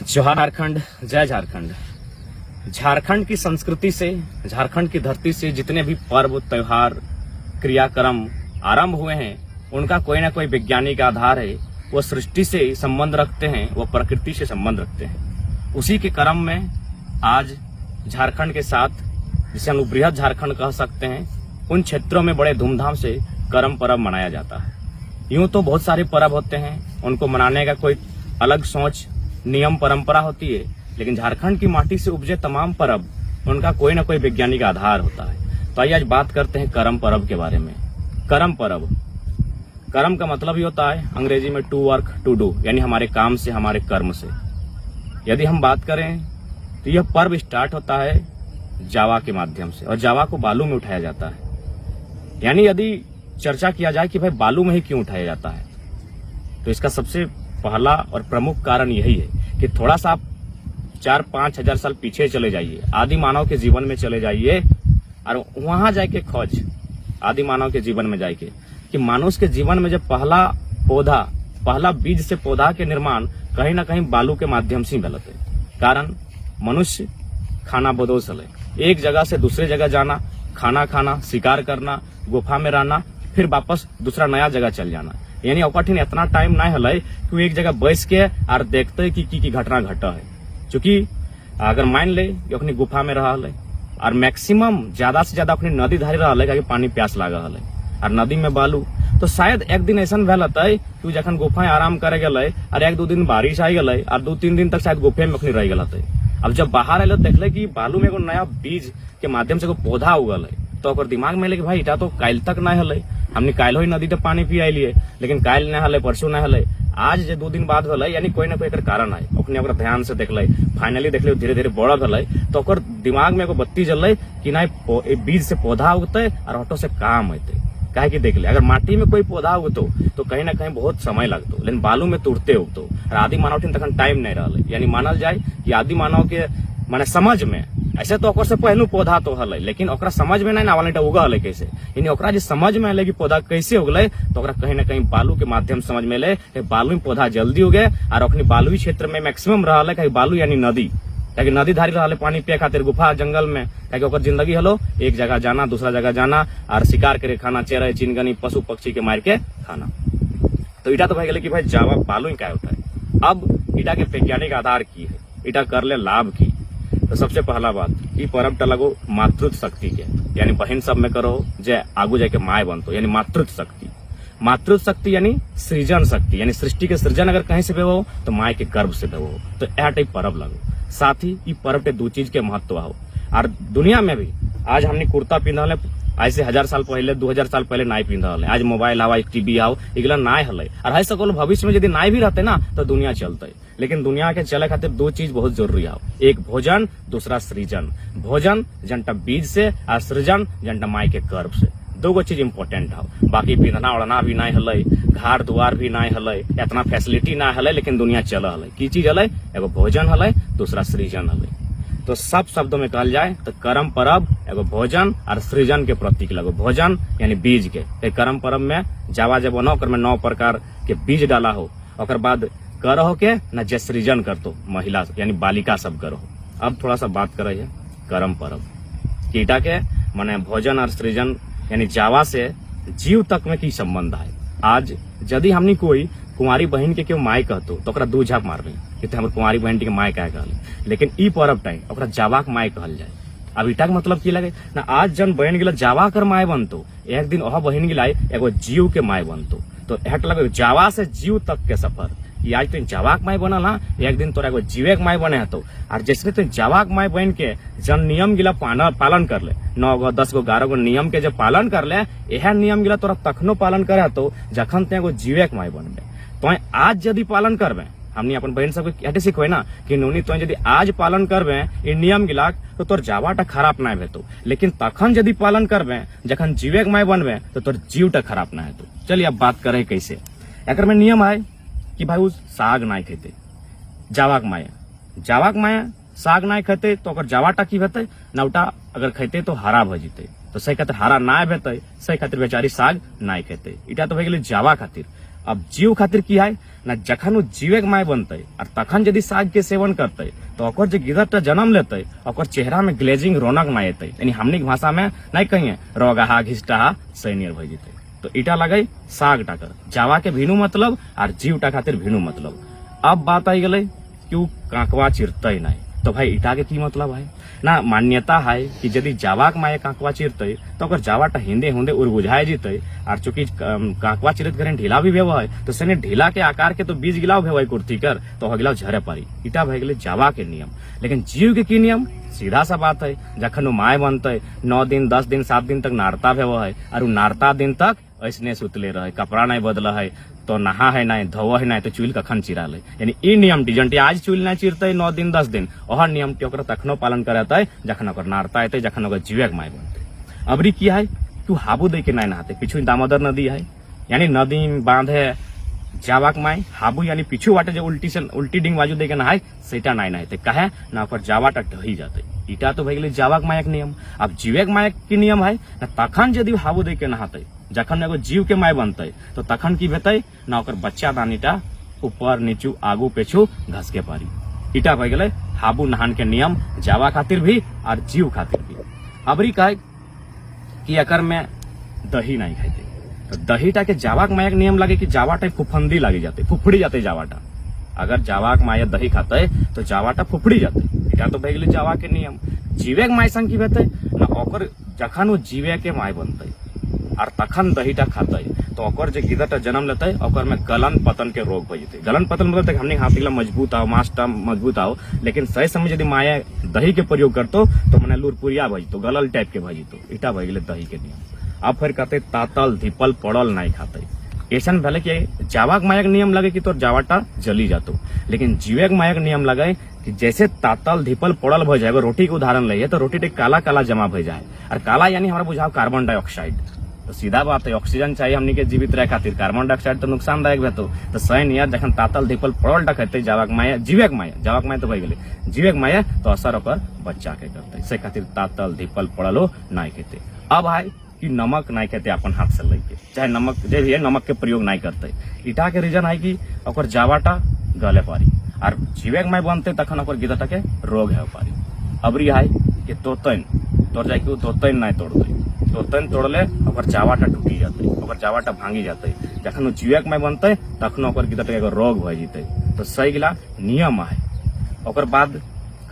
झारखंड, जय झारखंड। झारखंड की संस्कृति से, झारखंड की धरती से जितने भी पर्व, त्योहार, क्रियाक्रम आरंभ हुए हैं, उनका कोई ना कोई वैज्ञानिक आधार है। वो सृष्टि से संबंध रखते हैं, वो प्रकृति से संबंध रखते हैं। उसी के क्रम में आज झारखंड के साथ, जिसे हम लोग बृहद झारखंड कह सकते हैं, उन क्षेत्रों में बड़े धूमधाम से करम पर्व मनाया जाता है। यूं तो बहुत सारे पर्व होते हैं, उनको मनाने का कोई अलग सोच, नियम, परंपरा होती है, लेकिन झारखंड की माटी से उपजे तमाम पर्व, उनका कोई ना कोई वैज्ञानिक आधार होता है। तो आइए आज बात करते हैं करम पर्व के बारे में। करम पर्व, कर्म का मतलब ही होता है अंग्रेजी में टू वर्क टू डू, यानी हमारे काम से, हमारे कर्म से। यदि हम बात करें तो यह पर्व स्टार्ट होता है जावा के माध्यम से, और जावा को बालू में उठाया जाता है। यानी यदि चर्चा किया जाए कि भाई बालू में ही क्यों उठाया जाता है, तो इसका सबसे पहला और प्रमुख कारण यही है कि थोड़ा सा आप 4-5 हजार साल पीछे चले जाइए, आदि मानव के जीवन में चले जाइए, और वहां जाके खोज आदि मानव के जीवन में जाके कि मनुष्य के जीवन में जब पहला पौधा, पहला बीज से पौधा के निर्माण कहीं ना कहीं बालू के माध्यम से ही गलत है। कारण मनुष्य खाना बदोश है, एक जगह से दूसरे जगह जाना, खाना खाना, शिकार करना, गुफा में रहना, फिर वापस दूसरा नया जगह चल जाना। यानी ओकठिन इतना टाइम नहीं हल कि वो एक जगह बैस के और देखते कि घटना घटा है। चूंकि अगर मान ले कि अपनी गुफा में रहा है और मैक्सिमम ज्यादा से ज्यादा अपनी नदी धारी रहा है, पानी प्यास लगा है और नदी में बालू, तो शायद एक दिन ऐसा भेल है कि जखन गुफा आराम करे गए और 1-2 दिन बारिश आई गई और 2-3 दिन तक शायद गुफे में अखनी रह गए। अब जब बाहर आये देखले कि बालू में एगो नया बीज के माध्यम से एगो पौधा उगल है, तो ओकर दिमाग में कि भाई इटा तो काल तक नहीं हल, हमने काल ही नदी तक पानी पी आइलिए, लेकिन काल नहीं हल, परसों नहीं हल, आज जे 2 दिन बाद हल, यानी कोई ना कोई एक कारण है। अपने अगर ध्यान से देखले, फाइनली देखले धीरे धीरे बड़ा हल, तो ओकर दिमाग में एगो बत्ती जल कि नहीं बीज से पौधा उगते और ऑटो से काम होते। काहे कि देख ले, अगर माटी में कोई पौधा उगतो तो कहीं ना कहीं बहुत समय लगतो, लेकिन बालू में तुरते उगतो। और आदि मानव तक टाइम नहीं रहा, यानी मानल जाए कि आदि मानव के माने समझ में ऐसे तो ओकर से पहलू पौधा तो हल, लेकिन ओकरा समझ में नहीं ना वाला उगल कैसे, यानी ओकरा जो समझ में आए कि पौधा कैसे उगले, तो ओकरा कहीं ना कहीं बालू के माध्यम समझ में ले बालू में पौधा जल्दी उगे। और अपनी बालुई क्षेत्र में मैक्सिमम रहा है, बालू यानी नदी, ताकि नदी धारी रहा पानी पिए खातिर, गुफा जंगल में, ताकि ओकर जिंदगी हलो एक जगह जाना, दूसरा जगह जाना, और शिकार करे खाना, चेरे चिनगनी पशु पक्षी के मार के खाना। तो इटा तो भाई गले कि भाई जावा बालू ही क्या होता है। अब इटा के वैज्ञानिक आधार की है, इटा कर ले लाभ की। तो सबसे पहला बात, ई पर्व टा लगो मातृत्व शक्ति के, यानी बहन सब में करो जे आगू जाके माए बनतो, यानी मातृत्व शक्ति। मातृत्व शक्ति यानी सृजन शक्ति, यानी सृष्टि के सृजन अगर कहीं से हो तो माए के गर्भ से हो, तो यह टाइप पर्व लगो। साथ ही ई पर्व के 2 चीज के महत्व हो। और दुनिया में भी आज हमने कुर्ता पिंधल है, ऐसे 1000 साल पहले, 2000 साल पहले नाई पिंधल है। आज मोबाइल हवा, टीवी आओ, इगला नाय हल, और है सकल भविष्य में यदि नाई भी रहते ना तो दुनिया चलते। लेकिन दुनिया के चले खातिर 2 चीज बहुत जरूरी हो, एक भोजन, दूसरा सृजन। भोजन जनता बीज से और सृजन जनता माई के गर्भ से, 2 चीज इंपॉर्टेंट हो। बाकी पिंधना ओढ़ना भी नहीं हल, घर द्वार भी नहीं हल, इतना फैसिलिटी ना हल, लेकिन दुनिया चल हल। की चीज हल? एगो भोजन हल, दूसरा सृजन हल। तो सब शब्दों में कहल जाए तो करम पर्व एगो भोजन और सृजन के प्रतीक लगो। भोजन यानी बीज के, करम पर्व में जावा जब बनो, ओकर में 9 प्रकार के बीज डाला हो, ओकर बाद करहो के न जे सृजन करतो महिला यानी बालिका सब करो। अब थोड़ा सा बात करे है करम पर्व कीटा के, माने भोजन और सृजन यानी जावा से जीव तक में की संबंध है। आज यदि हमनी कोई कुंवारी बहन के क्यों माय कहतो तो ओकरा 2 झाप मारबे कि हमर कुंवारी बहन के माय कहे कहल, लेकिन ई पर्व टाइम ओकरा जावा के माय कहल जाए। अब इटा के मतलब की लगे ना, आज जन बहन गिला जावा कर माय बनतो, एक दिन ओह बहन गिलाई एगो जीव के माय बनतो। तो एहट लगे जावा से जीव तक के सफर, कि आज तो जावा के माय बनल ना, एक दिन तोरा एगो जीवे के माय बने हतो। और जैसे तो जावा के माय बन के जन नियम गिला पालन कर ले, 9 गो 10 गो 11 गो नियम के जब पालन कर ले, यह नियम गिला तोरा तखनो पालन करे हतो जखन ते एगो जीवे के माय बनबे। तो आज यदि पालन करबे, हमनी अपन बहन सबके एटे सिखबै ना कि नोनी तो यदि आज पालन करबे इ नियम गिला तो तोर जावाटा खराब ना हेतौ, लेकिन तखन यदि पालन करबे जखन जीवे के माय बनबे तो तोर जीवटा खराब ना हेतौ। चलिए अब बात करें कैसे। एकर में नियम है कि भाई उस साग ना खेते, जावा के माया साग ना खेते तो ओकर जावाटा की हेतै, नौटा अगर खेते तो हरा भ जेतै, तो सही खातिर हरा ना भेतै, सही खातिर बेचारी साग ना खेते। इटा तो हो गेलै जावा खातिर। अब जीव खातिर की है ना जखन वो जीवे के माय बनते और तखन यदि साग के सेवन करते तो ओकर जो गिदरटा जन्म लेते ओकर चेहरा में ग्लेजिंग रौनक ना एते, यानी हमनी के भाषा में नहीं कहिए रोगाहा घिस्टाहा सैनियर भई जेते। तो इटा लगे साग टाकर जावा के भीनू मतलब और जीवटा खातिर भीनू मतलब। अब बात आई गई कि वो कांकवा चिरते नहीं, तो भाई इटा के की मतलब है ना मान्यता है कि यदि जावा के माये कांकवा चिरते तो अगर जावाटा हिंदे हुंदे उर्बुझाए जीते और चूंकि कांकवा चिरत करें ढीला भी भेव है तो सेने ढीला के आकार के तो बीज गिलाव भेव कुर्ती कर तो हगिलाव झरे पारी। इटा भय गए जावा के नियम। लेकिन जीव के की नियम सीधा सा बात है, जखन वो माय बनते 9 दिन 10 दिन 7 दिन तक नारता भेव है और नारता दिन तक ऐसने सुतले रहे, कपड़ा नहीं बदला है तो नहा है नहीं धोव है नहीं तो चूल कखन चिरा ले। यानी ई नियम टी जंटी आज चूल नहीं चिरते 9 दिन 10 दिन वह नियम टी तखनो पालन करते जखन ओकर नारता अते जखन ओकर जीवे के माय बनते। अबरी की है तू हाबू दे के नहीं नहाते, पीछू दामोदर नदी है यानी नदी बांध है जावा के माय हाबू यानी पीछू बाटे जो उल्टी डिंग बाजू दे के नहाय सेटा नहीं नहाते कहे ना ओकर जावाटा ढही जाते। इटा तो भय गेलै जावा के मायक नियम। अब जीवे के मायक की नियम है ना तखन यदि हाबू दे के नहाते जखन एगो जीव के माय बनते तो तखन की भेतै ना ओकर बच्चा दानीटा ऊपर नीचू आगू पेछू घस के पारी। इटा भय गेलै हाबू नहान के नियम जावा खातिर भी और जीव खातिर भी। अबरी कहे कि एकर में दही नहीं खाते तो दहीटा के जावा के मायक नियम लगे कि जावाटा फुफंदी लगी जाते फुफड़ी जाते जावाटा। अगर जावा के माया दही खाते तो जावाटा फुफड़ी जाते। इटा तो भय गेलै जावा के नियम। जीवे के माय संग की भेतै ना ओकर जखन वो जीवे के माय बनते और तखन दहीटा खाते तो ओकर जो गिदरटा जन्म लेते ओकर में गलन पतन के रोग भय जेते। गलन पतन मतलब हमने हाथ मजबूत आओ मांसटा मजबूत आओ, लेकिन सही समय यदि माया दही के प्रयोग करतो तो मने लुरपुरिया भई तो गलल टाइप के भई तो। इटा भय गेलै दही के नियम। अब फिर कहते तातल धिपल पड़ल नहीं खाते। ऐसा भले कि जावा के मायक नियम लगे कि तोर जावाटा जली जातो, लेकिन जीवे के मायक नियम लगे कि जैसे तातल धिपल पड़ल भ जाए रोटी के उदाहरण लइए तो रोटी काला काला जमा भ जाए और काला यानी हमारा बुझाव कार्बन डाइऑक्साइड। तो सीधा बात है ऑक्सीजन चाहिए हमनी के जीवित रहे खातिर, कार्बन डाइऑक्साइड तो नुकसानदायक भेतो। तो सही नियत जखन तातल धिपल पड़ल डकते जावा के माया जीवे के माया जावा के माया तो भय गेलै जीवे के माया तो असर ओकर बच्चा के करते से खातिर तातल धिपल पड़लो नहीं खेते। अब है कि नमक नहीं कहते अपन हाथ से लेके चाहे नमक जो भी है नमक के प्रयोग नहीं करते। इटा के रीजन है कि ओकर जावाटा गले पारी और जीवे के माय बनते तखन ओकर गिदरटा के रोग है पारी। अबरी है कि तोतन तोड़ जाए कि तोतन नहीं तोड़ते, तोतन तोड़ले ओकर जावाटा टूटी जाते ओकर जावाटा भांगी जाते। जखन वो जीवे के माय बनते तखन ओकर गिदरटा के रोग भय जेते। तो सही गिला नियम है। ओकर बाद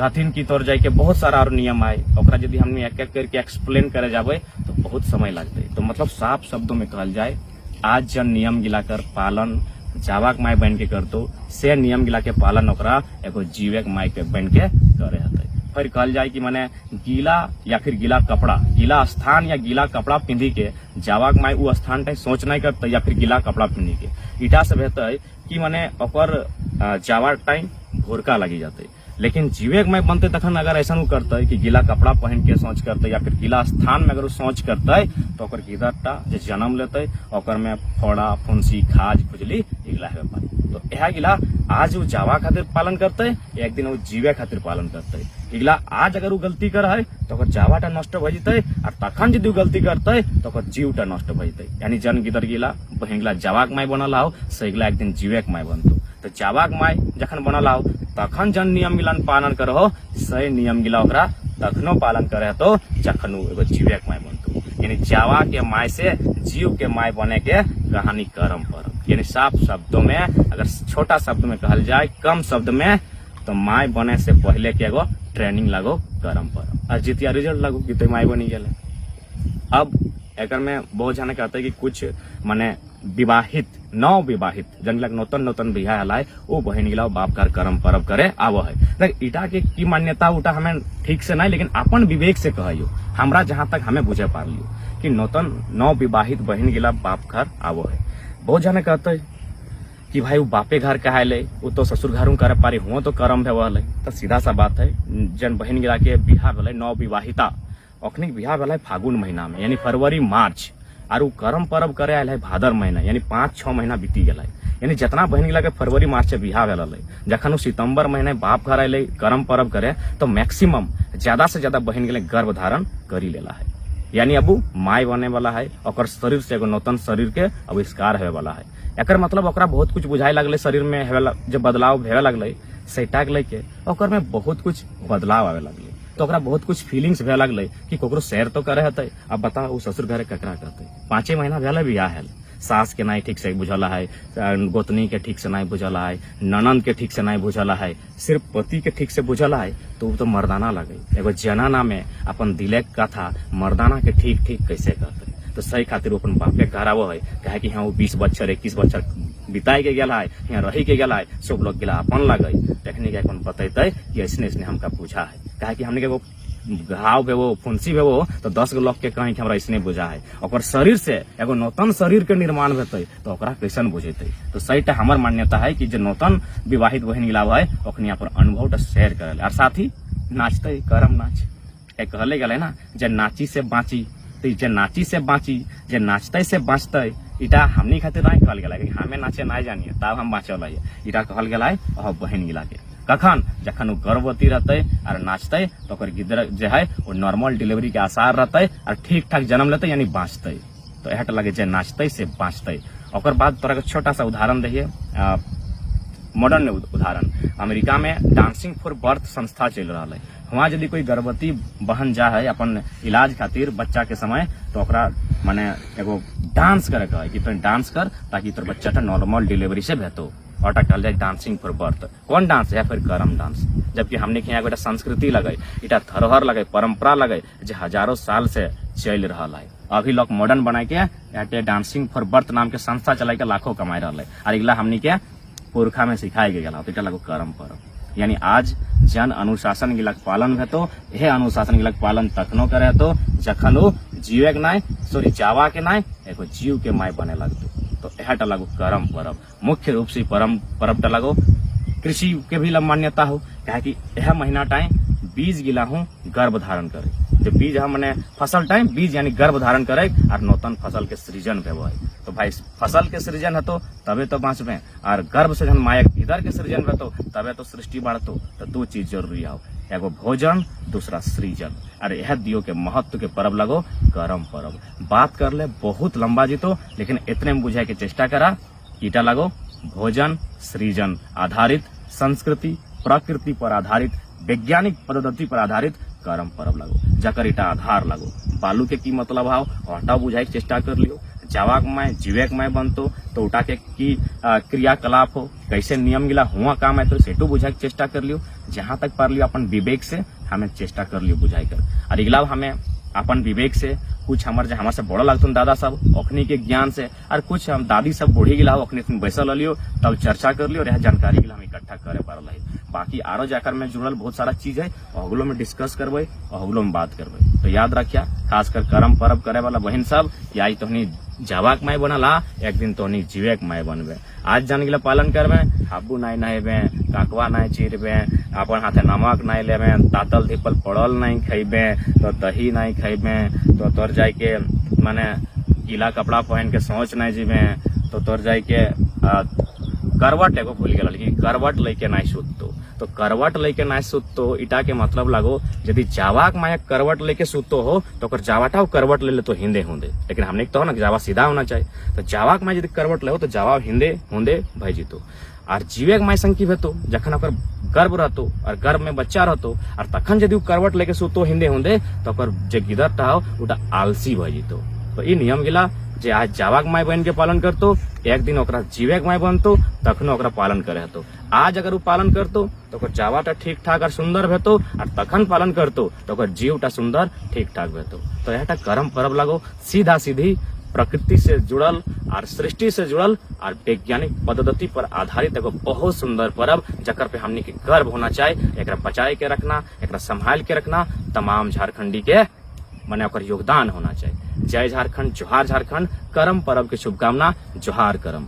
कथिन की तोड़ जाए के बहुत सारा और नियम है ओकरा यदि हमने एक एक करके एक्सप्लेन करे जाबे तो बहुत समय लगते। तो मतलब साफ शब्दों में कहल जाए आज जन नियम गिला कर पालन जावा के माय बन के करतो से नियम गिला के पालन ओकरा एगो जीवे के माय के बन के करे हते। फिर कहल जाए कि माने गीला या फिर गीला कपड़ा गीला स्थान या गीला कपड़ा पिंधी के जावा के माय उ स्थान टाइम सोच नहीं करते या फिर गीला कपड़ा पिंधी के। इटा से बेहतर कि माने ओकर जावा टाइम भोरका लगी जाते। लेकिन जीवे के माय बनते तखन अगर ऐसा करते कि गीला कपड़ा पहन के सोच करते या फिर गीला स्थान में अगर सोच करते तो ओकर गिदरटा जो जन्म लेते ओकर में फोड़ा फुंसी खाज खुजली इगला है पारी। तो यह गिला आज वो जावा खातिर पालन करते एक दिन वो जीवे खातिर पालन करते। इगला आज अगर वो गलती कर है तो ओकर जावाटा नष्ट भ जेते और तखन यदि गलती करते तो ओकर जीवटा नष्ट भ जेते। यानी जन गिदर गिला बहिंगला जावा के माय बनल आओ सहिगला एक दिन जीवे के माय बनतो। तो जावा के माय जखन बनल आओ तखन जन नियम गिलन पालन करहो सही नियम गिला ओकरा तखनो पालन करे तो जखन एगो जीवे के माय बनतो। यानी जावा के माय से जीव के माय बने के कहानी करम परम। यानी साफ शब्दों में अगर छोटा शब्द में कहल जाए कम शब्द में तो माय बने से पहले के एगो ट्रेनिंग लगो करम परम और जितिया रिजल्ट लगो कि तो माय बनी गेले। अब एकर में बहुत जाने कहते कि कुछ माने विवाहित नव विवाहित जन लग नूतन बियाह हलाय वो बहन गिला बाप घर कर्म परब करे आवो है। देख इटा के की मान्यता उटा हमें ठीक से नहीं लेकिन अपन विवेक से कहियो हमरा जहां तक हमें बुझे पार लियो कि नव विवाहित बहन गिला बाप घर आवो है। बहुत जाने कहते कि भाई वो बापे घर कहा ले वो तो ससुर घर करे पारी हुआ तो कर्म है। तो सीधा सा बात है जन बहन गिला के बिहार भले नव विवाहिता अखनी बिहार भले फागुन महीना में यानी फरवरी मार्च और वो कर्म परब करे आयल है भादर महीना यानी 5-6 महीना बीती गया। यानी जितना बहन गिला के फरवरी मार्च से बिहार भेल जखन वो सितंबर महीने बाप घर आये कर्म परब करे तो मैक्सिमम ज्यादा से ज्यादा बहन गिला गर्भ धारण करी लेला है। यानी अब माय बने वाला है और शरीर से एगो नूतन शरीर के आविष्कार होने वाला है। एकर मतलब ओकरा बहुत कुछ बुझाए लगले, शरीर में जब बदलाव हेवे लगले सैटा के लेके ओकर में बहुत कुछ बदलाव आवे लगले, तो ओकरा बहुत कुछ फीलिंग्स भे लगले कि कोकरो सैर तो करे हते। अब बताओ उ ससुर घरे ककरा कहते, 5 महीना भेले बियाह है, सास के नहीं ठीक से बुझला है, गोतनी के ठीक से नहीं बुझला है, ननद के ठीक से नहीं बुझला है, सिर्फ पति के ठीक से बुझला है, तो मर्दाना लगे। एगो जनाना में अपन दिले कथा मर्दाना के ठीक ठीक कैसे कहते, तो सही खातिर अपन बापे करावो है, कहे कि हाँ वो 20 बच्चर 21 बच्चर बिताई के गेला है, यहाँ रही के गेला है, सब लोग गेला अपन लगे, टेक्निक अपन बतेते कि ऐसने ऐसने हमका पूछा है, कहे कि हमने के वो घाव पे वो फुंसी पे वो तो 10 गो लोग के कहीं हमरा ऐसने बुझा है, और शरीर से एगो नूतन शरीर के निर्माण होते तो ओकरा कैसन बुझेते। तो सही हमार मान्यता है कि जो नूतन विवाहित बहन गिलाव है ओखनी अपन अनुभव शेयर करे, और साथ ही नाचते करम नाच कहले गए ना, जे नाची से बाँची, तो जे नाची से बाँची, जे नाचते से बाँचते, इटा हमनी खातिर नहीं कहल गया कि हमें नाचे नहीं जानिए तब हम बाँचल है, इटा कहल गया बहन गिला के कखन जखन गर्भवती रहते और नाचते तो गिदर जो है वो नॉर्मल डिलीवरी के आसार रहते और ठीक ठाक जन्म लेते यानी बाँचते। तो यह लगे जे नाचते से बाँचते। और बाद तोरा छोटा सा उदाहरण दिए, मॉडर्न उदाहरण, अमेरिका में डांसिंग फॉर बर्थ संस्था चल रहा है, वहाँ यदि कोई गर्भवती बहन जा है अपन इलाज खातिर बच्चा के समय, तो ओकरा माने एगो डांस करे है कि तुम डांस कर ताकि तोर बच्चा नॉर्मल डिलीवरी से भेटो, और कहल जाए डांसिंग फॉर बर्थ। कौन डांस है? फिर करम डांस। जबकि हमने के यहाँ संस्कृति लगे, इटा धरोहर लगे, परंपरा लगे, जो हजारों साल से चल रहा है। अभी लोग मॉडर्न बना के डांसिंग फॉर बर्थ नाम के संस्था चला के लाखों कमाए रहा है, और इगला हमने के पुरखा में सिखाए गया, तो लगो करम परम। यानी आज जन अनुशासन गिलक पालन भेतो, यह अनुशासन गिलक पालन तखनो करे तो जखन वो जीवे के नाय सॉरी जावा के नाय एगो जीव के माय बने लगतो। तो यह लगो करम परब, मुख्य रूप से परब लगो कृषि के भी मान्यता हो, क्या कि यह महीना टाइम बीज गिला हूँ गर्भ धारण करे, जो बीज हम मैंने फसल टाइम बीज यानी गर्भ धारण करे और नूतन फसल के सृजन पे है। तो भाई फसल के सृजन है तो तबे तो बाँचबे, और गर्भ से जन मायक इधर के सृजन है तो तबे तो सृष्टि बढ़तो। तो 2 चीज जरूरी आओ, एगो भोजन, दूसरा सृजन। अरे यह दियो के महत्व के परब लगो करम परब। बात कर ले बहुत लंबा जीतो, लेकिन इतने में बुझाए के चेष्टा करा, ईटा लगो भोजन सृजन आधारित, संस्कृति प्रकृति पर आधारित, वैज्ञानिक पद्धति पर आधारित करम परब लगो, जकर इटा आधार लगो। बालू के की मतलब आओ हटा बुझाए के चेष्टा कर लियो, जावाक माय जीवेक माय बनतो तो उठा के की क्रियाकलाप हो, कैसे नियम गिला हुआ काम है तो सेटू बुझाए के चेष्टा कर लियो। जहां तक पार लियो अपन विवेक से हमें चेष्टा कर लियो बुझाई कर। और इगला हमें अपन विवेक से कुछ हमारे से बड़ा लगता दादा सब अखनी के ज्ञान से, और कुछ हम दादी सब बूढ़ी गिला हो अखनी बैसल लियो तब चर्चा कर लियो, और यह जानकारी गिला हम इकट्ठा करे पा रहा है। बाकी आरो जाकर में जुड़ल बहुत सारा चीज है, अगलो में डिस्कस करबे, अगलो में बात करबे। तो याद रखिया खासकर करम परब करे वाला बहन सब, या तोहनी जावाक माय बनला एक दिन तोहनी जीवेक माय बनबे। आज जान गिला पालन करबे, हाबू नाय नहेबे, काकवा नाय चीरबे, अपन हाथे नमक नाय लेबे, तातल धिपल पड़ल नहीं खइबे, तो दही नहीं खइबे, तो तोर जाय के माने गीला कपड़ा पहन के सोच नहीं जीबे, तो तोर जाय के करवट एगो भूल गया, लेकिन करवट लेके नहीं सुतो। तो करवट लेके नहीं सुतो इटा के मतलब लगो यदि जावाक माया करवट लेके सुतो हो तो जावाटा करवट ले तो हिंदे होंदे, लेकिन हमने तो हो ना जावा सीधा होना चाहिए। तो जावाक माय यदि करवट ले हो तो जावा हिंदे होंदे भाई जीतो। और जीवेक माय संग की भेतो जखन ओकर गर्भ रहतो और गर्भ में बच्चा रहतो, और तखन यदि करवट लेके सुतो हिंदे होंदे तो ओकर जे गिदर हो उटा आलसी भाई जीतो। तो ये नियम गिला जे आज जावाक माय बहन के पालन करतो, एक दिन ओकरा जीवेक माय बनतो तखनो ओकरा पालन करे तो। आज अगर वो पालन करतो तो ओकर जावाटा ठीक ठाक और सुंदर भेतो, और तखन पालन करतो तो ओकर जीवटा सुंदर ठीक ठाक भेतो। तो यहटा करम परब लगो सीधा सीधी प्रकृति से जुड़ल और सृष्टि से जुड़ल और वैज्ञानिक पद्धति पर आधारित एगो बहुत सुंदर परब, जकर पे हमनी के गर्व होना चाहिए। एकरा बचाए के रखना, एकरा संभाल के रखना तमाम झारखंडी के मने ओकर योगदान होना चाहिए। जय झारखंड, जोहार झारखंड, करम परब के शुभकामना, जोहार करम।